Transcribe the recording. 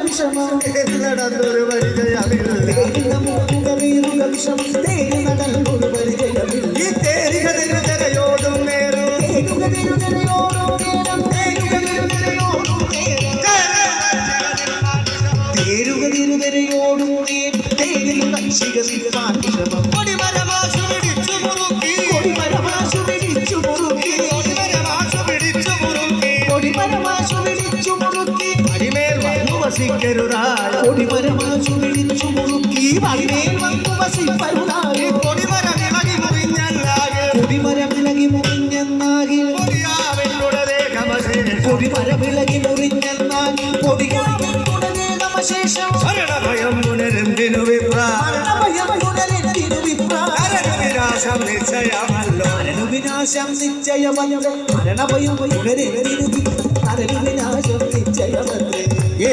വിഷമം നടന്നൊരു പരിചയമില്ല വിഷമം തേടി നടന്നൊരു പരിചയമില്ല ഈ തേരുക തിരുതരയോടും നേരം തേരുക തിരുതരയോടും തേടി കക്ഷിക സിദ്ധാൻ വിഷമം കൊടിമരമാശു പിടിച്ചു മുറുക്കി കൊടിമരമാശു പിടിച്ചു മുറുക്കി കൊടിമരമാശു പിടിച്ചു മുറുക്കി അടിമേൽ വന്നു വസിക്കരുതായ കൊടിമരമാശു പിടിച്ചു മുറുക്കി അടിമേൽ വന്നു വസിക്കരുതായ കൊടിമരം വിളകി മുറിഞ്ഞല്ലാകെ കൊടിമരം വിളകി മുറിഞ്ഞെന്നാകെ കൊടിമരം വിളകി മുറിഞ്ഞെന്നാകെ കൊടികളുടെ ദേഹമശേഷം ഭയം പുനരെന്തിനു വിനാശം നിശ്ചയമല്ലോ വിനാശം നിശ്ചയമല്ലോ മരണഭയം പുനരെന്തിനു വിനാശം നിശ്ചയമല്ലേ